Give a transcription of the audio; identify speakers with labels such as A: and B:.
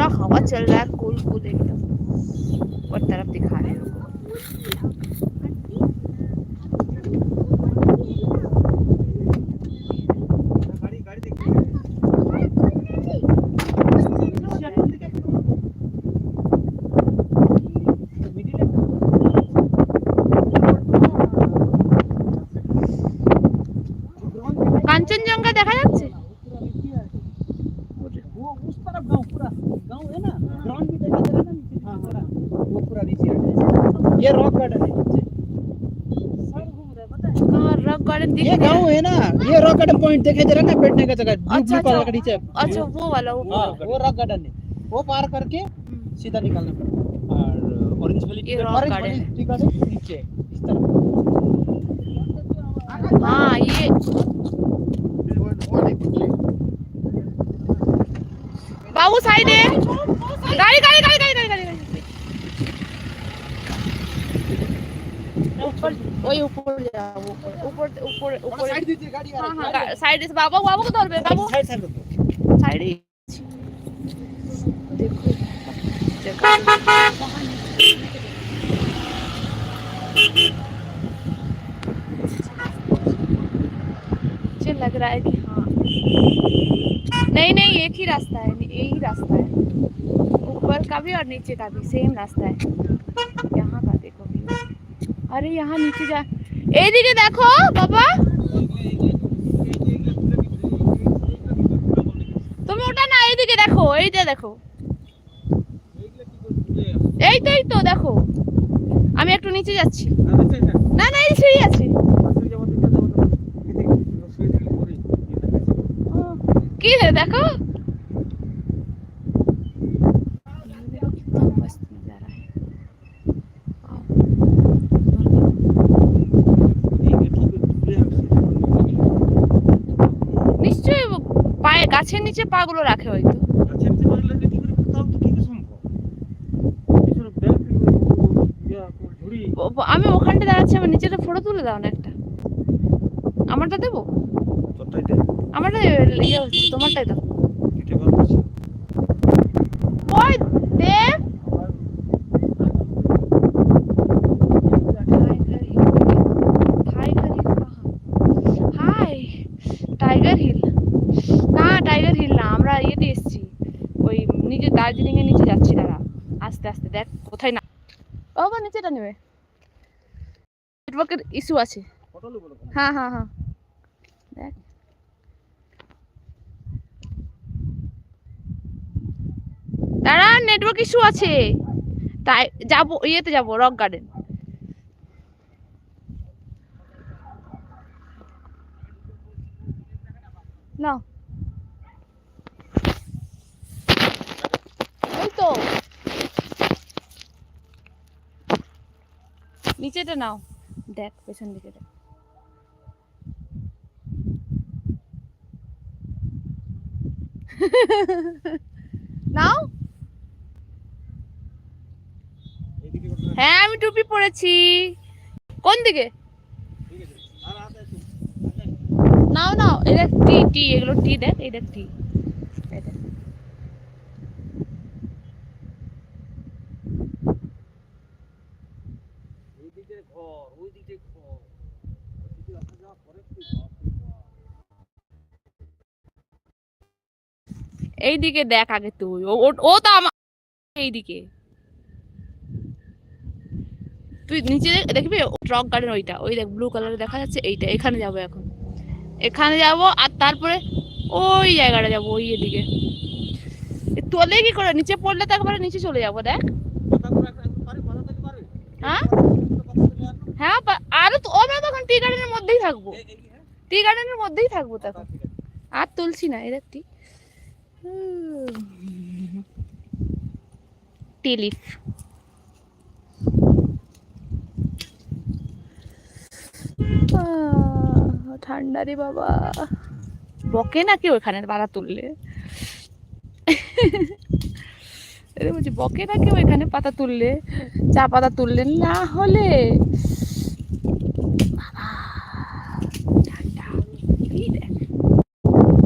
A: पूरा हवा चल रहा है, कूल कूल एकदम, ऊपर तरफ दिखा रहे हो। कांचनजंगा देखा जाच्छे?
B: वो उस तरफ गांव पूरा गांव है ना, ग्राउंड भी देखा जा रहा है ना नीचे। हाँ हाँ, वो पूरा नीचे है। ये रॉक गार्डन है नीचे। सर घूम रहा है, पता है
A: कहाँ रॉक गार्डन दिख
B: ये
A: रहा
B: गांव
A: है?
B: है ना, ये रॉक गार्डन पॉइंट देखे जा रहा है ना, बैठने का जगह ब्लू
A: अच्छा
B: ब्लू कलर
A: अच्छा
B: का नीचे।
A: अच्छा, वो वाला
B: वो रॉक गार्डन है, वो पार करके सीधा निकलना पड़ता है। और ऑरेंज वाली
A: ये रॉक गार्डन है।
B: टिकट है नीचे इस तरफ।
A: हाँ ये बाबू साइड है, गाड़ी गाड़ी गाड़ी गाड़ी गाड़ी गाड़ी ऊपर, वही ऊपर जाओ, ऊपर ऊपर ऊपर ऊपर
B: साइड दीजिए, गाड़ी आ
A: हाँ
B: रही है।
A: हाँ साइड से बाबू, बाबू को धरबे बाबू,
B: साइड साइड रखो।
A: साइड ही देखो जगह। मुझे लग रहा है कि हाँ, नहीं नहीं एक ही रास्ता है, यही रास्ता है, ऊपर का भी और नीचे का भी सेम रास्ता है। यहाँ का देखो व्यू, अरे यहाँ नीचे जा, एदिके देखो बाबा, তুমি ওটা না, এইদিকে দেখো, এই যে দেখো, এই তো দেখো, আমি একটু নিচে যাচ্ছি। না না এই সিঁড়ি আছে, কি রে দেখো, मस्त नजारा है। নিশ্চয়ই পায়ে গাছের নিচে পা গুলো রাখে হয়তো। আমি ওখানটা দাঁড়াচ্ছি, আমার নিচেটা ফটো তুলে দাও না একটা, আমারটা দেবো, আমারটা ইয়ে হচ্ছে, তোমারটাই দাও। ওই দেব টাইগার হিল না, টাইগার হিল না, আমরা ইয়েতে এসেছি, ওই নিচে দার্জিলিং এর নিচে যাচ্ছি, দাঁড়া আস্তে আস্তে দেখ কোথায় না, বাবা নিচেটা নেবে, নেটওয়ার্কের ইস্যু আছে। হ্যাঁ হ্যাঁ হ্যাঁ দেখ, দাঁড়া নেটওয়ার্ক ইস্যু আছে, তাই যাবো ইয়েতে যাবো রক গার্ডেন। নাও এই তো নিচেটা নাও, দেখ পেছন দিকে দেখ, নাও। হ্যাঁ আমি টুপি পরেছি, কোন দিকে, নাও নাও, এই দেখ টি টি, এগুলো টি দেখ, এই দেখ টি, এই দেখ এইদিকে দেখ আগে তুই, ও তো আমার এইদিকে, তুই নিচে দেখবি রক গার্ডেন, ওইটা ওই দেখ ব্লু কালারে দেখা যাচ্ছে, এইটা এখানে যাবো এখন, এখানে যাবো আর তারপরে ওই জায়গাটা যাবো, ওই এদিকে তোলে কি করে, নিচে পড়লে তো একবারে নিচে চলে যাবো দেখ। হ্যাঁ হ্যাঁ আরো তো আমরা তখন টি গার্ডেনের মধ্যেই থাকবো, টি গার্ডেনের মধ্যেই থাকবো তখন, আর তুলছি না, এই দেখ টি লিফ। ঠান্ডা রে বাবা, বকে নাকি ওখানে পাতা তুললে, বলছি বকে নাকি ওইখানে পাতা তুললে, চা পাতা তুললে, না হলে